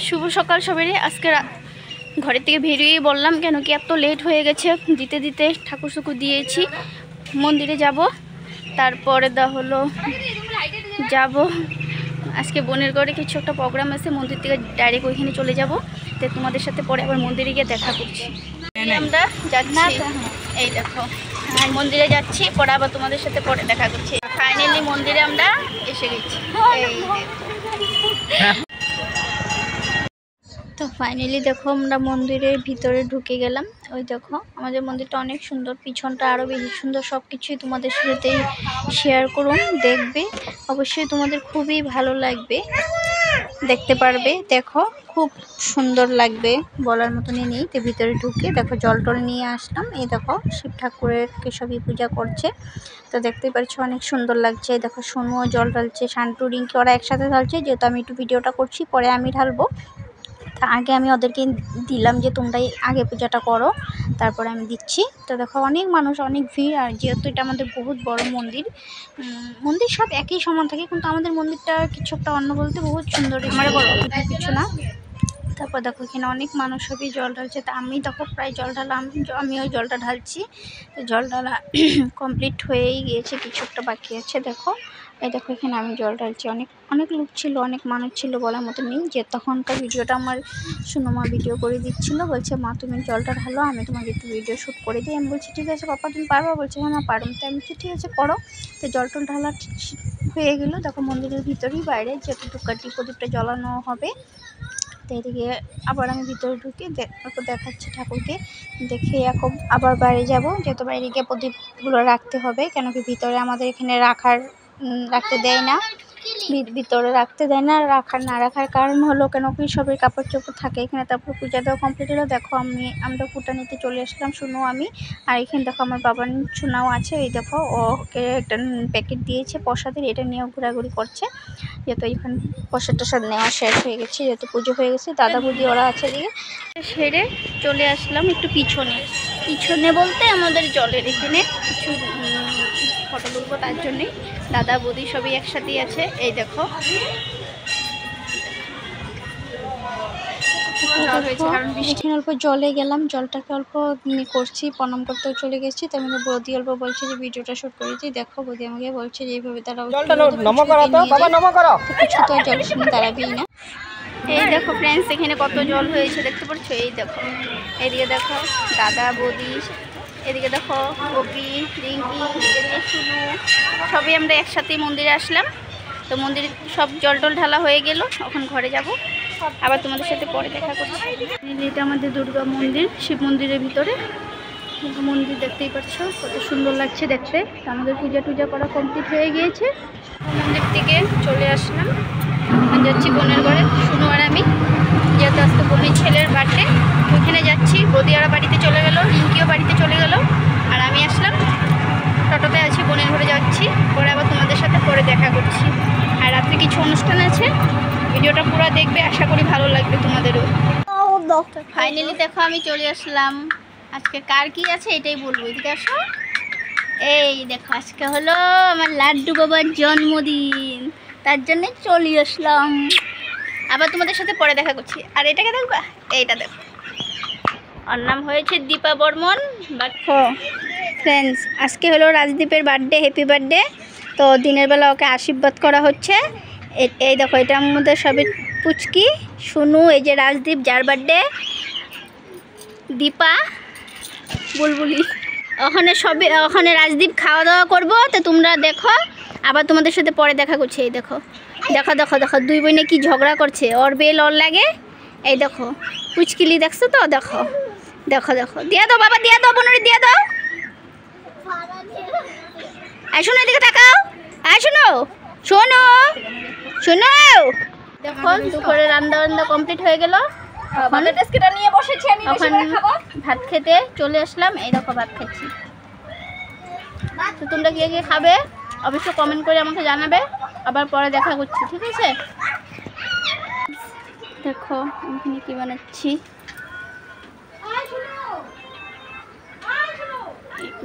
শুভ সকাল সবারই। আজকে ঘরের থেকে বেরিয়ে বললাম কেন কি এত লেট হয়ে গেছে, দিতে দিতে ঠাকুর সুকুর দিয়েছি। মন্দিরে যাব, তারপরে হলো যাব আজকে বোনের ঘরে কিছু একটা প্রোগ্রাম আছে, মন্দির থেকে ডাইরেক্ট ওইখানে চলে যাব। তো তোমাদের সাথে পরে আবার মন্দিরে গিয়ে দেখা করছি। আমরা যাচ্ছি, এই দেখো মন্দিরে যাচ্ছি, পরে আবার তোমাদের সাথে পরে দেখা করছি। ফাইনালি মন্দিরে আমরা এসে গেছি। তো ফাইনালি দেখো আমরা মন্দিরের ভিতরে ঢুকে গেলাম। ওই দেখো আমাদের মন্দিরটা অনেক সুন্দর, পিছনটা আরও বেশি সুন্দর। সব কিছুই তোমাদের সাথে শেয়ার করুন, দেখবে অবশ্যই তোমাদের খুবই ভালো লাগবে, দেখতে পারবে। দেখো খুব সুন্দর লাগবে, বলার মতনই নেই। তো ভিতরে ঢুকে দেখো জল টল নিয়ে আসলাম। এই দেখো শিব ঠাকুরেরকে সবই পূজা করছে, তো দেখতেই পাচ্ছ অনেক সুন্দর লাগছে। দেখো সোনুও জল ঢালছে, শান্টু রিঙ্কি ওরা একসাথে ঢালছে। যেহেতু আমি একটু ভিডিওটা করছি, পরে আমি ঢালবো। তা আগে আমি ওদেরকে দিলাম যে তোমরাই আগে পূজাটা করো, তারপরে আমি দিচ্ছি। তো দেখো অনেক মানুষ, অনেক ভিড়। আর যেহেতু এটা আমাদের বহুত বড় মন্দির, মন্দির সব একই সমান থাকে, কিন্তু আমাদের মন্দিরটা কিছু একটা অন্য বলতে বহুত সুন্দর, আমার বড় কিছু না। তারপর দেখো এখানে অনেক মানুষ সবই জল ঢালছে। তা আমি দেখো প্রায় জল ঢালাম, আমি ওই জলটা ঢালছি। তো জল ঢালা কমপ্লিট হয়েই গিয়েছে, কিছু একটা বাকি আছে। দেখো এই দেখো এখানে আমি জল ঢালছি। অনেক অনেক লোক ছিল, অনেক মানুষ ছিল, বলার মতো নেই। যে তখনকার ভিডিওটা আমার সুনমা ভিডিও করে দিচ্ছিল, বলছে মা তুমি জলটা ঢালো, আমি তোমাকে একটু ভিডিও শ্যুট করে দিই। আমি বলছি ঠিক আছে পাপা তুমি পারবা? বলছে হ্যাঁ মা পারবো। তো আমি বলছি ঠিক আছে করো। তো জল টল ঢালা হয়ে গেলো। দেখো মন্দিরের ভিতরেই বাইরে যেহেতু ধূপকাঠি প্রদীপটা জ্বালানো হবে। তো এদিকে আবার আমি ভিতরে ঢুকে দেখাচ্ছি ঠাকুরকে, দেখে এখন আবার বাইরে যাব। যেহেতু বাইরে গিয়ে প্রদীপগুলো রাখতে হবে, কেন কি ভিতরে আমাদের এখানে রাখতে দেয় না, ভিতরে রাখতে দেয় না। রাখার কারণ হলো কেন কি সবের কাপড় চোপড় থাকে এখানে। তারপর পূজা দেওয়া কমপ্লিট হলো। দেখো আমরা কুটা নিতে চলে আসলাম, শুনো আমি। আর এখানে দেখো আমার বাবার সোনাও আছে। এই দেখো ওকে একটা প্যাকেট দিয়েছে প্রসাদের, এটা নিয়েও ঘোরাঘুরি করছে। যেহেতু এখানে প্রসাদ টসাদ নেওয়া শেষ হয়ে গেছে, যেহেতু পুজো হয়ে গেছে। দাদা বৌদি ওরা আছে দিয়ে সেরে চলে আসলাম একটু পিছনে বলতে আমাদের জলের এখানে কিছু ফটো তুলবো, তার জন্যই দাদা বৌদি সবই একসাথেই আছে। এই দেখো এখানে অল্প জলে গেলাম, জলটাকে অল্প করছি, প্রণাম করতেও চলে গেছি। তার মধ্যে বৌদি অল্প বলছে যে ভিডিওটা শুট করে দিই। দেখো বৌদি আমাকে বলছে যে এইভাবে তারা কিছু তো জলের সামনে দাঁড়াবেই না। এই দেখো ফ্রেন্ডস এখানে কত জল হয়েছে দেখতে পাচ্ছ। এই দেখো এদিকে দেখো দাদা বৌদি, এদিকে দেখো গোপী রিঙ্কি, এদিকে শুনু, সবই আমরা একসাথেই মন্দিরে আসলাম। তো মন্দিরে সব জল টল ঢালা হয়ে গেল, এখন ঘরে যাব, আবার তোমাদের সাথে পরে দেখা করছি। এটা আমাদের দুর্গা মন্দির, শিব মন্দিরের ভিতরে মন্দির দেখতেই পাচ্ছ কত সুন্দর লাগছে দেখতে। আমাদের পূজা টুজা করা কমপ্লিট হয়ে গিয়েছে, মন্দির থেকে চলে আসলাম। যাচ্ছি বোনের ঘরে, শুনো আর আমি, যেহেতু আজকে বোনের ছেলের বার্থডে, ওইখানে যাচ্ছি। বৌদিয়ারা বাড়িতে চলে গেল, রিঙ্কিও বাড়িতে চলে গেল, আর আমি আসলাম টোটোতে আছি, বোনের ঘরে যাচ্ছি। পরে আবার তোমাদের সাথে পরে দেখা করছি। আর রাত্রে কিছু অনুষ্ঠান আছে, ভিডিওটা পুরো দেখবে, আশা করি ভালো লাগবে তোমাদেরও। ফাইনালি দেখো আমি চলে আসলাম। আজকে কার কি আছে এটাই বলবো, এদিকে আসো। এই দেখো আজকে হলো আমার লাড্ডু বাবার জন্মদিন, তার জন্যে চলে আসলাম। আবার তোমাদের সাথে পরে দেখা করছি। আর এটাকে দেখবা, এইটা দেখো, ওর নাম হয়েছে দীপা বর্মন। দেখো ফ্রেন্ডস আজকে হলো রাজদীপের বার্থডে, হ্যাপি বার্থডে। তো দিনের বেলা ওকে আশীর্বাদ করা হচ্ছে। এই দেখো এটা আমাদের সবের পুচকি শুনু, এই যে রাজদীপ যার বার্থডে, দীপা, বুলবুলি। ওখানে রাজদীপ খাওয়া দাওয়া করবো, তো তোমরা দেখো, আবার তোমাদের সাথে পরে দেখা করছি। এই দেখো দেখো দেখো দেখো দুই বোনে কি ঝগড়া করছে, ওর বেল ওর লাগে। এই দেখো পুচকিলি দেখছো তো, দেখো দেখো দেখো, দিয়ে দাও বাবা, দিয়ে দাও বোনের, দিয়ে দাও। শোনো এদিকে তাকাও, শোনো শোনো শোনো। দেখো দুপুরে রান্না বান্না কমপ্লিট হয়ে গেল, এখন ভাত খেতে চলে আসলাম। এই দেখো ভাত খাচ্ছি। তো তোমরা গিয়ে গিয়ে খাবে অবশ্যই কমেন্ট করে আমাকে জানাবে, আবার পরে দেখা করছি, ঠিক আছে? দেখো এখানে কি বানাচ্ছি,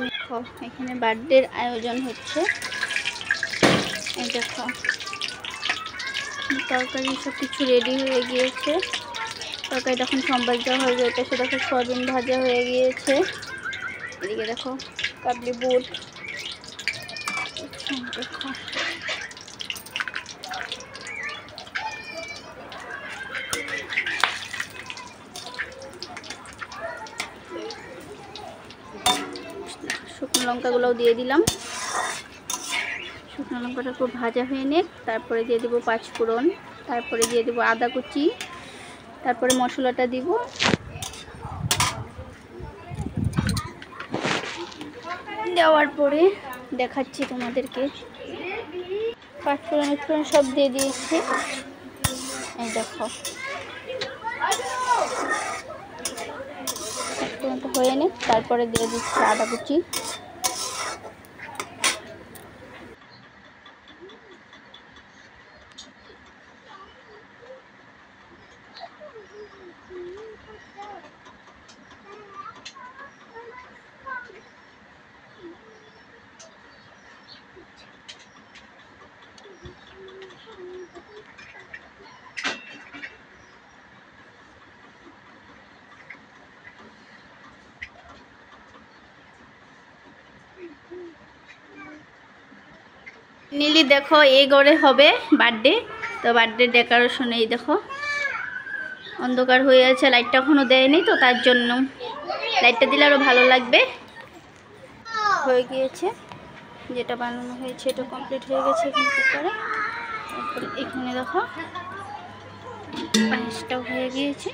দেখো এখানে বার্থডের আয়োজন হচ্ছে। এই দেখো তরকারি সব কিছু রেডি হয়ে গিয়েছে। তরকারি তখন সম্বাস দেওয়া হয়ে যায়। সে দেখো সয়াবিন ভাজা হয়ে গিয়েছে। এদিকে দেখো কাবলি বুট, দেখো শুকনো লঙ্কাগুলোও দিয়ে দিলাম। শুকনো লঙ্কাটা খুব ভাজা হয়ে নে, তারপরে দিয়ে দেবো 5 ফোড়ন, তারপরে দিয়ে দেবো আদা কুচি, তারপরে মশলাটা দিব। দেওয়ার পরে দেখাচ্ছি তোমাদেরকে। 5 ফোড়ন সব দিয়ে দিয়েছি। এই দেখো হয়ে নে, তারপরে দিয়ে দিচ্ছি আদা কুচি। নীলি দেখো এই ঘরে হবে বার্থডে, তো বার্থডে ডেকোরেশন এই দেখো অন্ধকার হয়ে আছে, লাইটটা এখনো দেয়নি, তো তার জন্য লাইটটা দিলে আরো ভালো লাগবে। হয়ে গিয়েছে, যেটা বানানো হয়েছে এটা কমপ্লিট হয়ে গেছে এখানে কুকারে। তারপরে এখানে দেখো পায়েসটাও হয়ে গিয়েছে।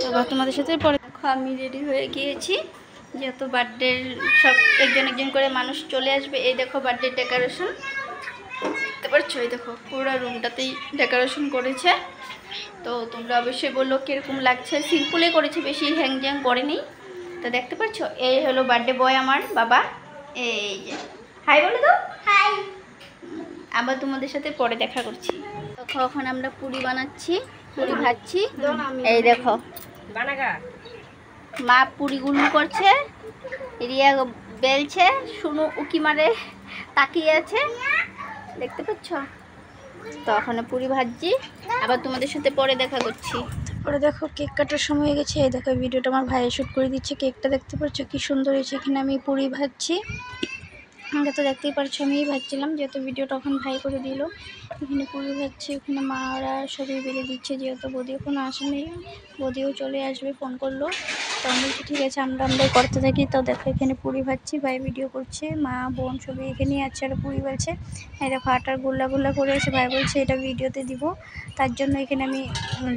আবার তোমাদের সাথে পরে দেখো আমি রেডি হয়ে গিয়েছি, যেহেতু বার্থডে সব একজন একজন করে মানুষ চলে আসবে। এই দেখো বার্থডে ডেকোরেশন দেখতে পাচ্ছ, এই দেখো পুরো রুমটাতেই ডেকোরেশন করেছে। তো তোমরা অবশ্যই বললো কীরকম লাগছে। সিম্পলে করেছে, বেশি হ্যাংজ্যাং করেনি। তো দেখতে পাচ্ছ এই হলো বার্থডে বয় আমার বাবা। এই যে হাই বলে দাও, হাই। আবার তোমাদের সাথে পরে দেখা করছি। দেখো এখন আমরা পুরি বানাচ্ছি, পুরি ভাজছি। এই দেখো মা পুরি গুলো করছে, রিয়া বেলছে, শুনু উকি মারে তাকিয়ে আছে, দেখতে পাচ্ছ। তো ওখানে পুরি ভাজছি, আবার তোমাদের সাথে পরে দেখা করছি। তারপরে দেখো কেক কাটার সময় হয়ে গেছে। এই দেখো ভিডিওটা আমার ভাই শ্যুট করে দিচ্ছে। কেকটা দেখতে পাচ্ছ কি সুন্দর হয়েছে। এখানে আমি পুরি ভাজছি, আমাকে তো দেখতেই পারছো আমিই ভাজছিলাম, যেহেতু ভিডিওটা এখন ভাই করে দিল। এখানে পুরি ভাজছি, ওখানে মারা সবই বেড়ে দিচ্ছে, যেহেতু বৌদি এখনো আসেনি। বৌদিও চলে আসবে, ফোন করলো। তো আমি বলছি ঠিক আছে আমরাই করতে থাকি। তো দেখো এখানে পুরি ভাজছি, ভাই ভিডিও করছে, মা বোন সবই এখানেই আছে আর পুরি ভাজছে। এই দেখো আটার গোল্লা গোল্লা করে এসে ভাই বলছে এটা ভিডিওতে দিব, তার জন্য এখানে আমি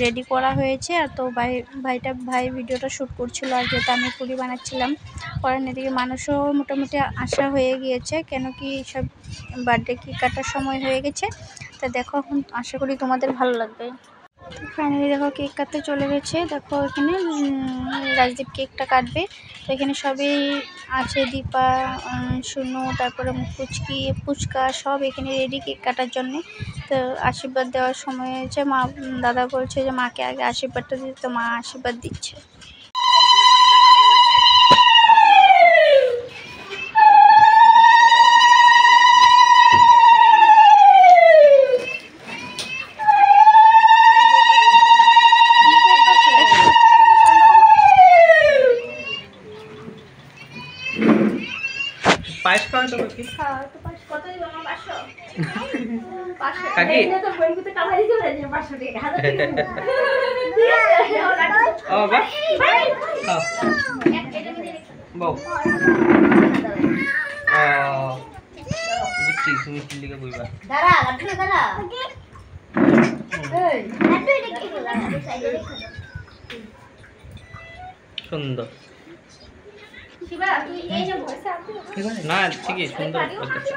রেডি করা হয়েছে। আর তো ভাই ভিডিওটা শ্যুট করছিল, আর যেহেতু আমি পুরি বানাচ্ছিলাম। পরে এদিকে মানুষও মোটামুটি আসা হয়ে গিয়েছে, কেন কি সব বার্থডে কেক কাটার সময় হয়ে গেছে। তা দেখো এখন আশা করি তোমাদের ভালো লাগবে। ফাইনালি দেখো কেক কাটতে চলে গেছে। দেখো এখানে রাজদীপ কেকটা কাটবে। তো এখানে সবই আছে, দীপা, শুনু, তারপরে ফুচকা সব এখানে রেডি কেক কাটার জন্যে। তো আশীর্বাদ দেওয়ার সময় হয়েছে। মা দাদা বলছে যে মাকে আগে আশীর্বাদটা দিতে, তো মা আশীর্বাদ দিচ্ছে। পায়েস খাওয়া তো কি? হ্যাঁ তো পাঁচ কত দিব আমার 500 কাকি এটা তো বইগুতে কামাই দিতে পারে 500 টাকা হাজার টাকা ও বাহ খাও বউ বুঝছি তুমি কি লিখে বইবা দাঁড়া লাঠি দাঁড়া এই লাঠি দেখি সাইডে রেখে দাও সুন্দর শিবা তুই এই যে ভয়েস আছে না ঠিকই সুন্দর করতেছে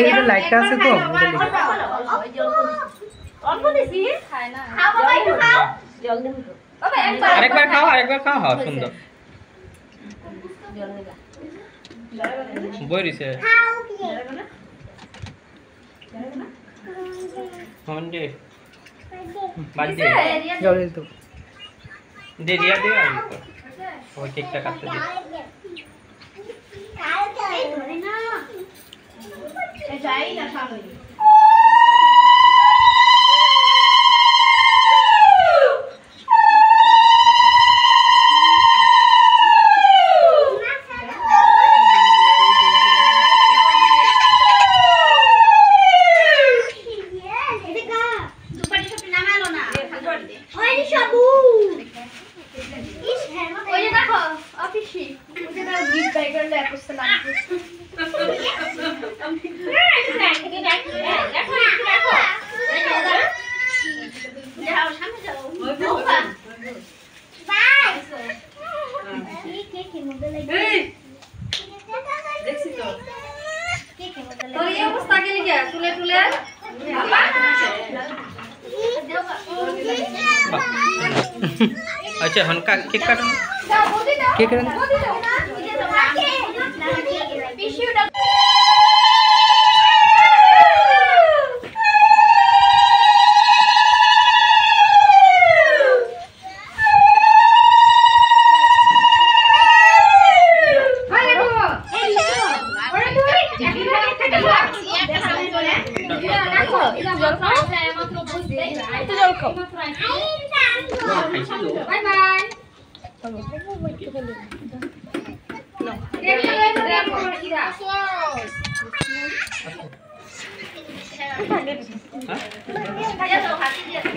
এটা লাইটটা আছে তো অল্প দিছি খায় না খাও বাবা একটু খাও জল দেন তো বাবা আরেকবার খাও হ্যাঁ সুন্দর জল দেবা বই রিসে হন্ডে বাজে জল তো দে দিয়া দে আর ওই কেকটা কাটতে দে যাই না সামনে আচ্ছা হনকা কেক কাটো কেক রান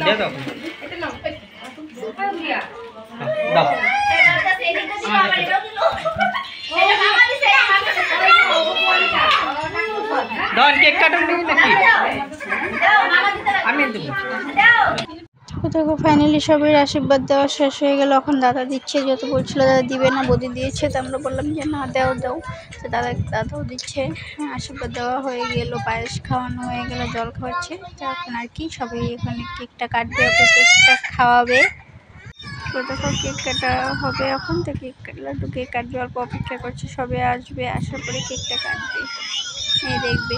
দে দাও দাও ডন কেক কাটো নাকি আমি দেবো দেখো ফাইনালি সবের আশীর্বাদ দেওয়া শেষ হয়ে গেল। এখন দাদা দিচ্ছে, যত বলছিল দাদা দিবে না, বৌদি দিয়েছে, তো আমরা বললাম যে না দাও তো দাদাও দিচ্ছে। আশীর্বাদ দেওয়া হয়ে গেল, পায়েস খাওয়ানো হয়ে গেল, জল খাওয়াচ্ছে। তো এখন আর কি সবাই এখানে কেকটা কাটবে, ওকে কেকটা খাওয়াবে। তো দেখো কেক কাটা হবে এখন, তো লাড্ডু কেক কাটবে, অল্প অপেক্ষা করছে, সবে আসবে, আসার পরে কেকটা কাটবে। এই দেখবে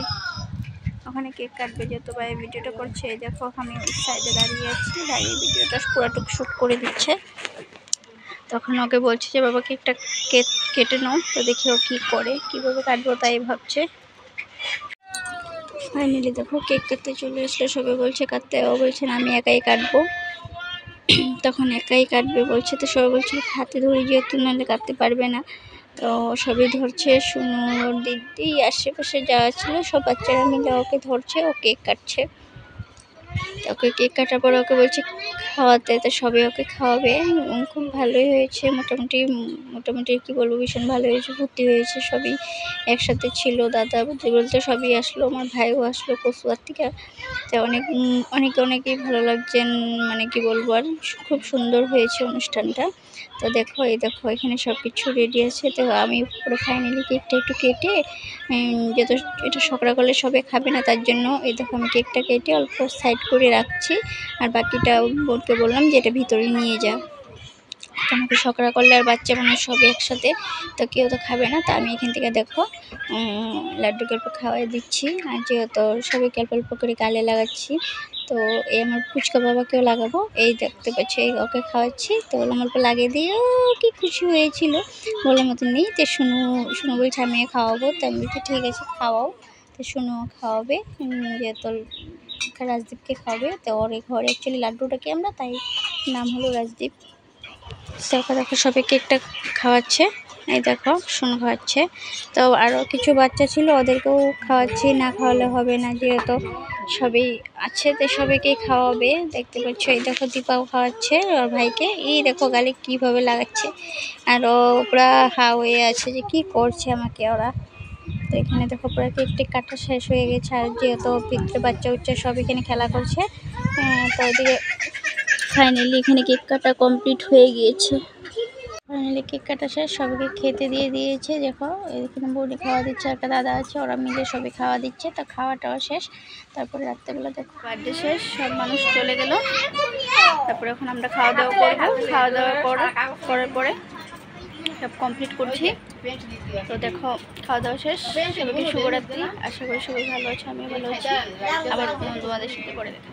ওখানে কেক কাটবে, যত ভাই ভিডিওটা করছে। দেখো আমি ওই সাইডে দাঁড়িয়ে আছি, দাঁড়িয়ে ভিডিওটা পুরোটুকু শ্যুট করে দিচ্ছে। তখন ওকে বলছে যে বাবা কেকটা কেটে নাও, তো দেখি ও কী করে, কীভাবে কাটবো তাই ভাবছে। ফাইনালি দেখো কেক কাটতে চলে আসলো, সবাই বলছে কাটতে, ও বলছে না আমি একাই কাটবো। তখন একাই কাটবে বলছে, তো সবাই বলছে হাতে ধরে যেহেতু, নাহলে কাটতে পারবে না। তো সবই ধরছে, শুনু, ওর দিদি, আশেপাশে যাওয়া ছিল সব বাচ্চারা মিলে ওকে ধরছে, ও কেক কাটছে। ওকে কেক কাটার পর ওকে বলছে খাওয়াতে, তো সবাই ওকে খাওয়াবে। খুব ভালোই হয়েছে, মোটামুটি কি বলবো, ভীষণ ভালো হয়েছে, ভর্তি হয়েছে, সবই একসাথে ছিল। দাদা বলতে সবই আসলো, আমার ভাইও আসলো কচুয়ার থেকে। তো অনেকেই ভালো লাগছেন, মানে কি বলবো আর, খুব সুন্দর হয়েছে অনুষ্ঠানটা। তো দেখো এখানে সব কিছু রেডি আছে। তো আমি পুরো ফাইনালি কেকটা একটু কেটে, যেহেতু এটা সকালে করলে সবাই খাবে না, তার জন্য এই দেখো আমি কেকটা কেটে অল্প সাইড করে রাখছি, আর বাকিটা বোনকে বললাম যে এটা ভিতরে নিয়ে যা। আমাকে সকালে করলে আর বাচ্চা মানুষ সব একসাথে, তো কেউ তো খাবে না। তা আমি এখান থেকে দেখো লাড্ডুকে অল্প খাওয়াই দিচ্ছি, আর যেহেতু সবাইকে অল্প করে গালে লাগাচ্ছি। তো এই আমার ফুচকা বাবাকেও লাগাবো, এই দেখতে পাচ্ছি ওকে খাওয়াচ্ছি। তো বললাম অল্প লাগিয়ে দিয়ে, ও কি খুশি হয়েছিল বলার মতো নেই। তো শুনো বলছে আমি খাওয়াবো, তো আমি বলছি ঠিক আছে খাওয়াও। তো শুনো খাওয়াবে, যেহেতু রাজদীপকে খাওয়াবে। তো ওর ঘরে অ্যাকচুয়ালি লাড্ডুটাকে আমরা, তাই নাম হলো রাজদীপ। দেখো সবাই কেকটা খাওয়াচ্ছে, এই দেখো শুনে খাওয়াচ্ছে। তো আরও কিছু বাচ্চা ছিল, ওদেরকেও খাওয়াচ্ছি, না খাওয়ালে হবে না, যেহেতু সবই আছে, তো সবাইকেই খাওয়াবে। দেখতে পাচ্ছ এই দেখো দীপাও খাওয়াচ্ছে ওর ভাইকে, এই দেখো গালে কীভাবে লাগাচ্ছে, আর ও পুরা হয়ে আছে যে কি করছে আমাকে ওরা। তো এখানে দেখো পুরো কেকটি কাটা শেষ হয়ে গেছে, আর যেহেতু ভিতরে বাচ্চা সব এখানে খেলা করছে। তো ওইদিকে ফাইনালি এখানে কেক কাটা কমপ্লিট হয়ে গিয়েছে। ফাইনালি কেক কাটা শেষ, সবাইকে খেতে দিয়ে দিয়েছে। দেখো এখানে বৌদি খাওয়া দিচ্ছে, একটা দাদা আছে, ওরা মিলে সবাই খাওয়া দিচ্ছে। তো খাওয়াটাও শেষ, তারপরে রাত্রেবেলা দেখো বার্থডে শেষ, সব মানুষ চলে গেল। তারপরে এখন আমরা খাওয়া দাওয়া করবো, খাওয়া দাওয়া করার পরে সব কমপ্লিট করছি। তো দেখো খাওয়া দাওয়া শেষ, সবাইকে শুভরাত্রি। আশা করি সবাই ভালো আছে, আমিও ভালো আছি। আবার তোমাদের সাথে পরে দেখা।